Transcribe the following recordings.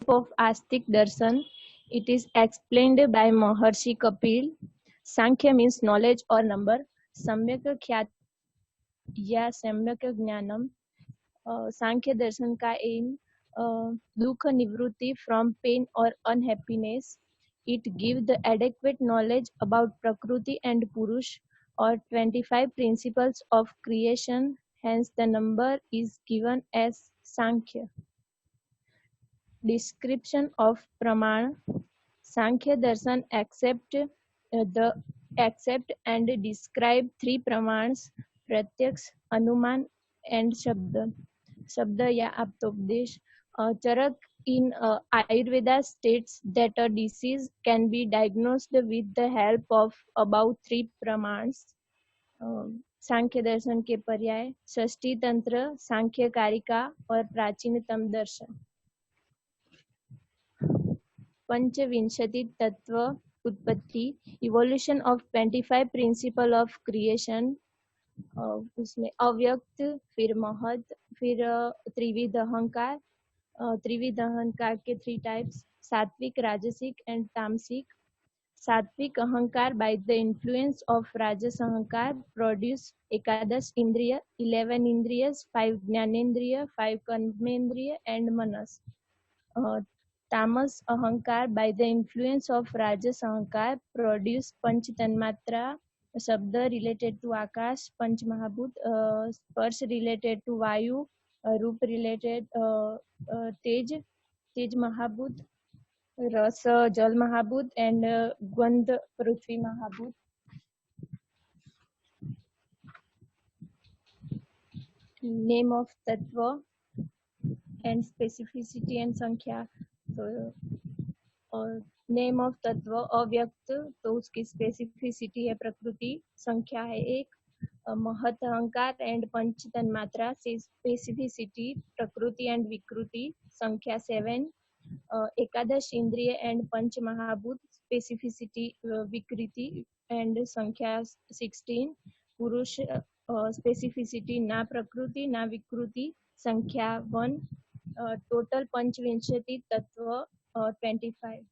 of Astic Darshan. It is explained by Maharshi Kapil. Sankhya means knowledge or number. सम्यक ख्यात या सम्यक ज्ञानम. सांख्य दर्शन का एम दुख निवृत्ति from pain or unhappiness. It gives the adequate knowledge about Prakriti and Purush or 25 principles of creation. Hence the number is given as Sankhya. Description of Praman. Sankhya Darshan accept and describe three pramans: प्रत्यक्ष, अनुमान and शब्द. शब्द या आप्तोपदेश. Charak in Ayurveda states that a disease can be diagnosed with the help of about three pramans. सांख्य दर्शन के पर्याय षष्ठी तंत्र, सांख्य कारिका और प्राचीनतम दर्शन. पंचविंशति तत्व उत्पत्ति. Evolution of 25 principle of creation. उसमें अव्यक्त, फिर महत, फिर त्रिविध अहंकार. त्रिविध अहंकार के 3 टाइप्स: सात्विक, राजसिक एंड तामसिक. सात्विक अहंकार by the influence of राजस अहंकार produce एकादश इंद्रिय, 11 इंद्रियस, 5 ज्ञानेंद्रिय, 5 कर्मेंद्रिय and manas. तामस अहंकार by the influence of राजस अहंकार produce पंच तन्मात्रा. शब्द related to आकाश, पंच महाभूत. स्पर्श related to वायु, रूप related तेज महाभूत. रस जल महाभूत and गंध पृथ्वी महाभूत. Name of तत्व and specificity and संख्या. तो नेम ऑफ तत्व अव्यक्त, तो उसकी स्पेसिफिसिटी है प्रकृति, संख्या है 1. महत अहंकार एंड पंच तन्मात्रा से स्पेसिफिसिटी प्रकृति एंड विकृति, संख्या 7. एकादश इंद्रिय एंड पंच महाभूत स्पेसिफिसिटी विकृति एंड संख्या 16. पुरुष स्पेसिफिसिटी ना प्रकृति ना विकृति, संख्या 1. टोटल पंचविंशति तत्व 25.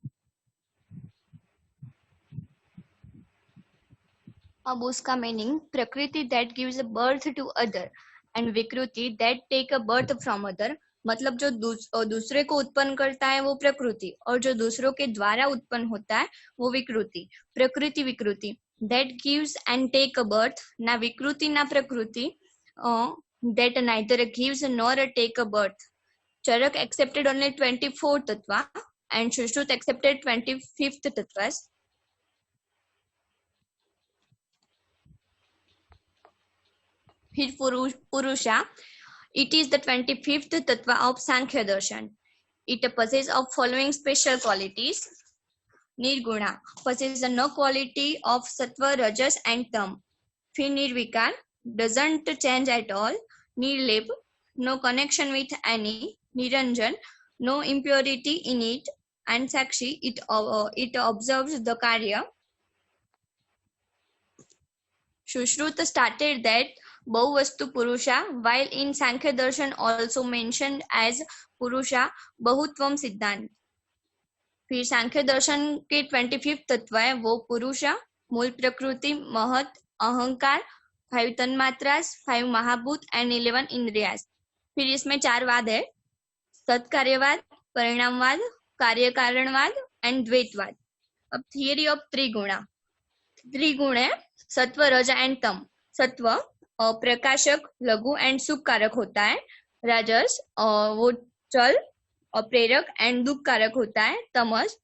अब उसका मीनिंग: प्रकृति that gives a birth to other and विकृति that take a birth from other. मतलब जो दूसरे को उत्पन्न करता है वो प्रकृति, और जो दूसरों के द्वारा उत्पन्न होता है वो विकृति. प्रकृति विकृति. That gives and take a birth, ना विकृति ना प्रकृति. That neither gives nor take a birth. Charak accepted only 24 tattva and Shushruta accepted 25th tattvas. फिर Purusha, it is the 25th tattva of Sankhya Darshan. It possesses of following special qualities. Nirguna possesses no quality of Sattva, Rajas and Tam. फिर Nirvikar, doesn't change at all. Nirlep, no connection with any. Niranjan, no impurity in it. And Sakshi, it observes the Karya. Shushruta stated that Bahuvastu Purusha, while in Sankhya Darshan also mentioned as Purusha, Bahutvam Siddhant. फिर सांख्य दर्शन के 25th तत्व है वो पुरुषा, मूल प्रकृति, महत, अहंकार, 5 तन्मात्रास, 5 महाभूत एंड 11 इंद्रियास. फिर इसमें 4 वाद है: सत्कार्यवाद, परिणामवाद, कार्य कारणवाद एंड द्वैतवाद. अब थियरी ऑफ त्रिगुणा. त्रिगुण है सत्व, रज एंड तम. सत्व प्रकाशक, लघु एंड सुख कारक होता है. राजस वो चल और प्रेरक एंड दुख कारक होता है. तमस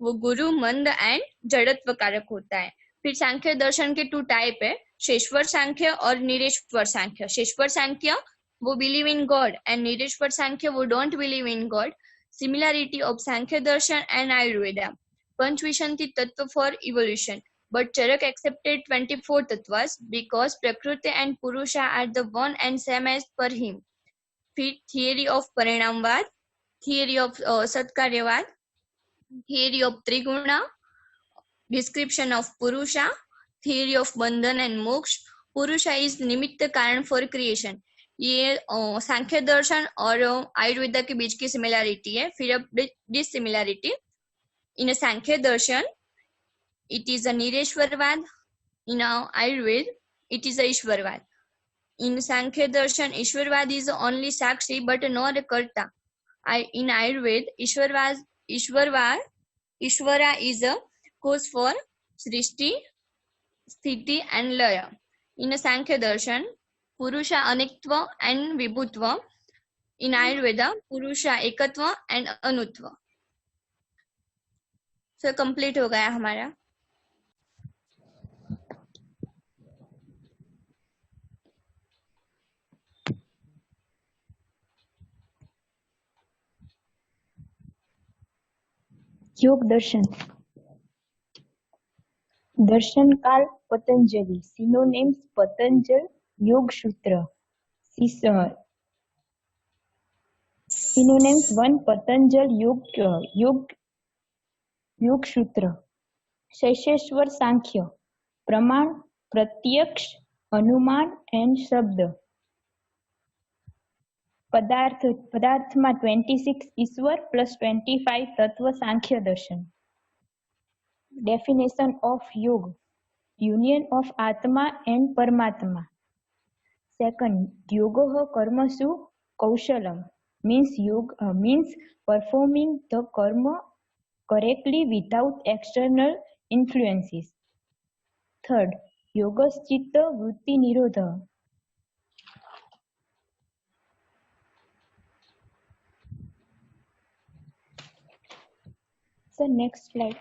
वो गुरु, मंद एंड जड़त्व कारक होता है. फिर सांख्य दर्शन के 2 टाइप है: शेश्वर सांख्य और निरेश्वर सांख्य. शेश्वर सांख्य वो बिलीव इन गॉड एंड निरेश्वर सांख्य वो don't believe in God. Similarity of Sankhya दर्शन एंड आयुर्वेदा. पंचविंशति तत्व for evolution, but Charak accepted 24 tattvas because Prakriti and Purusha are the one and same as per him. फिर theory of परिणामवाद, theory of सत्कार्यवाद, theory of Triguna, description of Purusha, theory of Bandhan and Moksha. Purusha is Nimitta Karan for creation. ये सांख्य दर्शन और आयुर्वेदा के बीच की similarity है. फिर अब dissimilarity. In Sankhya Darshan it is a Nireshwarvad. In Ayurveda, it is a Ishwarvad. In Sankhya Darshan, Ishwarvad is only Sakshi but not a Karta. In Ayurveda, Ishvara is a cause for Srishti, Sthiti and Laya. In Sankhya Darshan, Purusha Aniktva and Vibhutva. In Ayurveda, Purusha Ekatva and Anutva. So complete हो गया हमारा. योग दर्शन. दर्शन काल Patanjali. Synonyms: Patanjal, Yog Sutra. Synonyms: 1. Patanjal Yog Sutra. शैशेश्वर सांख्य. प्रमाण, प्रत्यक्ष, अनुमान and शब्द. પદાર્થમાં 26 ઈશ્વર plus 25 તત્વ સાંખ્ય દર્શન. Definition of yoga: union of atma and paramatma. Second, yogoh karmasu kaushalam means performing the karma correctly without external influences. Third, yogaschitta vritti nirodha. So next slide.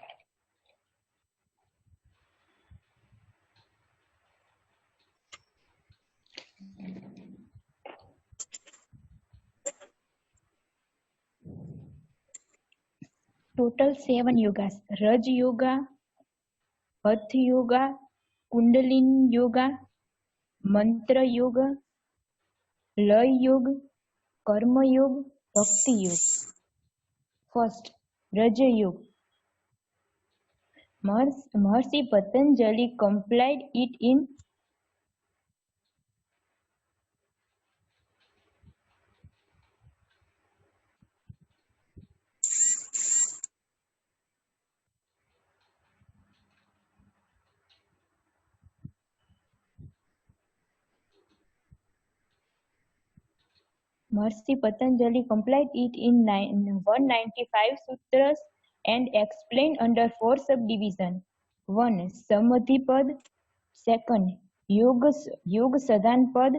Total 7 yogas: Raj Yoga, Hatha Yoga, Kundalini Yoga, Mantra Yoga, Lay Yoga, Karma Yoga, Bhakti Yoga. First, Raja Yoga. Maharishi Patanjali compiled it in Maharishi Patanjali compiled it in 195 sutras and explained under 4 subdivisions. 1. Samadhipad. 2. Yoga Sadhanpad.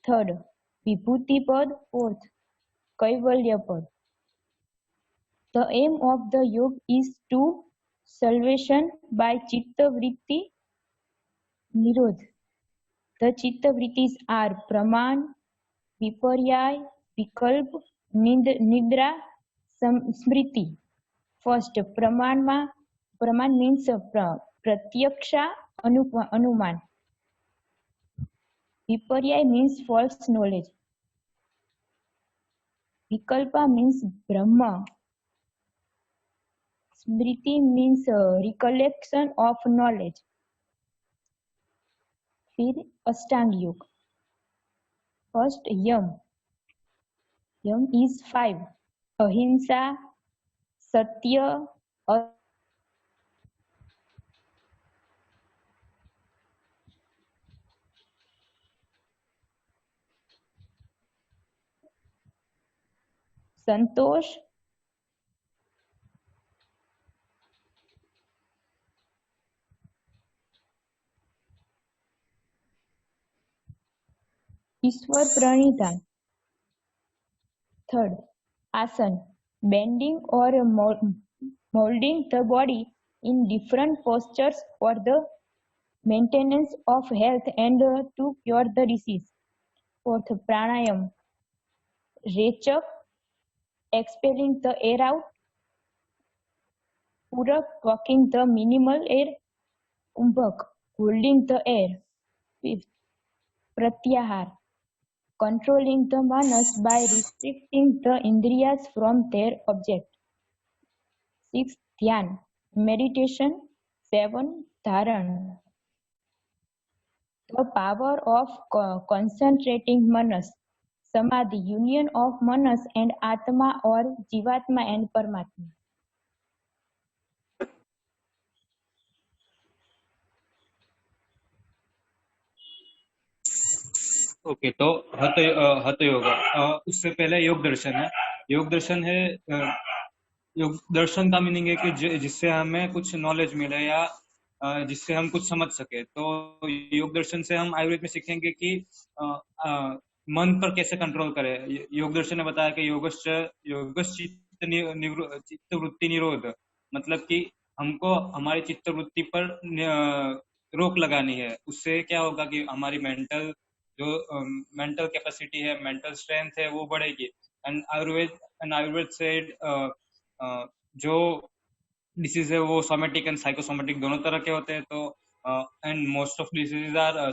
3rd. Vibhutipad. 4th. Kaivalyapad. The aim of the yoga is to salvation by chitta vritti nirodha. The chitta vrittis are praman, viparyaya, vikalp, nidra, smriti. First, praman means pratyaksha anuman. Viparyaya means false knowledge. Vikalpa means brahma. Smriti means recollection of knowledge. फिर अष्टांग योग. First, yam. Yam is 5. Ahimsa, satya, संतोष, ईश्वर प्रणिधान. Third, asan, bending or molding the body in different postures for the maintenance of health and to cure the disease. Fourth, pranayam, rechak, expelling the air out. Purak, talking the minimal air. Kumbhak, holding the air. Fifth, pratyahar, controlling the manas by restricting the indriyas from their object. 6. Dhyan, meditation. 7. Dharan, the power of concentrating manas. समाधि union of Manas and आत्मा और जीवात्मा and परमात्मा। Okay, तो हत योग, उससे पहले योग दर्शन है। योग दर्शन है, योग दर्शन का मीनिंग है कि जिससे हमें कुछ नॉलेज मिले या जिससे हम कुछ समझ सके। तो योग दर्शन से हम आयुर्वेद में सीखेंगे कि मन पर कैसे कंट्रोल करें। योग दर्शन ने बताया कि योगश्च चित्त वृत्ति निरोध, मतलब कि हमको हमारी चित्त वृत्ति पर रोक लगानी है। उससे क्या होगा कि हमारी मेंटल कैपेसिटी है, मेंटल स्ट्रेंथ है, वो बढ़ेगी। एंड आयुर्वेद से जो डिसीज है वो सोमेटिक एंड साइकोसोमेटिक दोनों तरह के होते हैं। तो and most of diseases are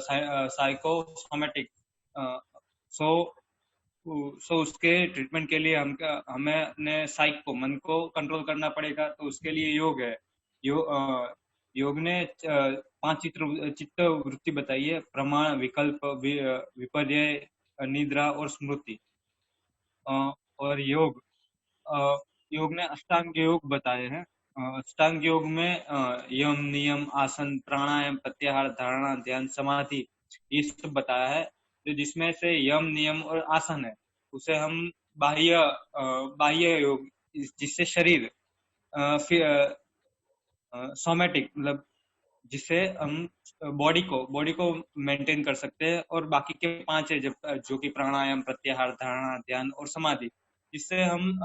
psychosomatic. So उसके ट्रीटमेंट के लिए हमें अपने साइक को, मन को कंट्रोल करना पड़ेगा। तो उसके लिए योग है। योग ने 5 चित्त वृत्ति बताई है: प्रमाण, विकल्प, विपर्य, निद्रा और स्मृति। और योग ने अष्टांग योग बताए हैं। अष्टांग योग में यम, नियम, आसन, प्राणायाम, प्रत्याहार, धारणा, ध्यान, समाधि, ये सब बताया है। तो जिसमें से यम, नियम और आसन है, उसे हम बाह्य योग, जिससे शरीर सोमेटिक, मतलब जिससे हम बॉडी को मेंटेन कर सकते हैं। और बाकी के 5 है जो कि प्राणायाम, प्रत्याहार, धारणा, ध्यान और समाधि, जिससे हम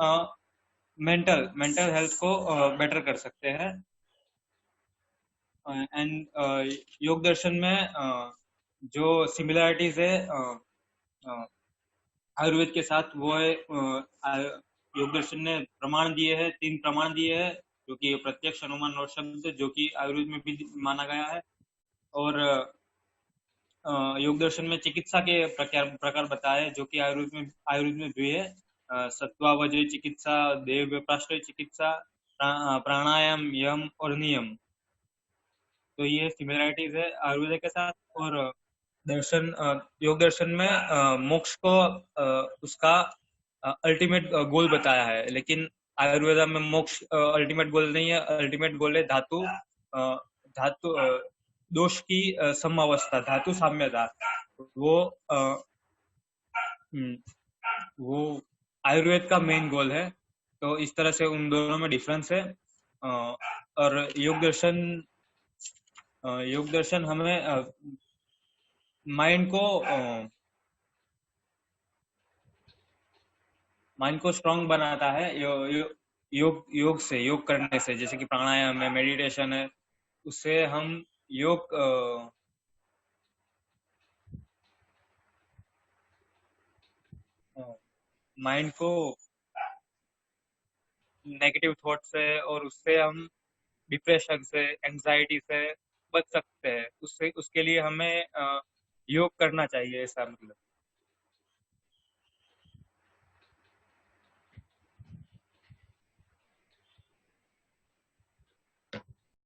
मेंटल हेल्थ को बेटर कर सकते हैं। एंड योग दर्शन में जो सिमिलरिटीज है आयुर्वेद के साथ, वो है योग दर्शन ने प्रमाण दिए हैं, 3 प्रमाण दिए हैं, जो कि प्रत्यक्ष, अनुमान और शब्द, जो कि आयुर्वेद में भी माना गया है। और योग दर्शन में चिकित्सा के प्रकार बताए, जो कि आयुर्वेद में भी है: सत्वावजय चिकित्सा, देव व्यापाश्रय चिकित्सा, प्राणायाम, यम और नियम। तो ये सिमिलरिटीज है आयुर्वेद के साथ। और योग दर्शन में मोक्ष को उसका अल्टीमेट गोल बताया है, लेकिन आयुर्वेद में मोक्ष अल्टीमेट गोल नहीं है। अल्टीमेट गोल है धातु दोष की समावस्था, धातु साम्यता। वो आयुर्वेद का मेन गोल है। तो इस तरह से उन दोनों में डिफरेंस है। और योग दर्शन हमें माइंड को स्ट्रांग बनाता है। योग करने से, जैसे कि प्राणायाम है, मेडिटेशन है, उससे हम माइंड को नेगेटिव थॉट से और उससे हम डिप्रेशन से, एंजाइटी से बच सकते हैं। उसके लिए हमें योग करना चाहिए, ऐसा मतलब।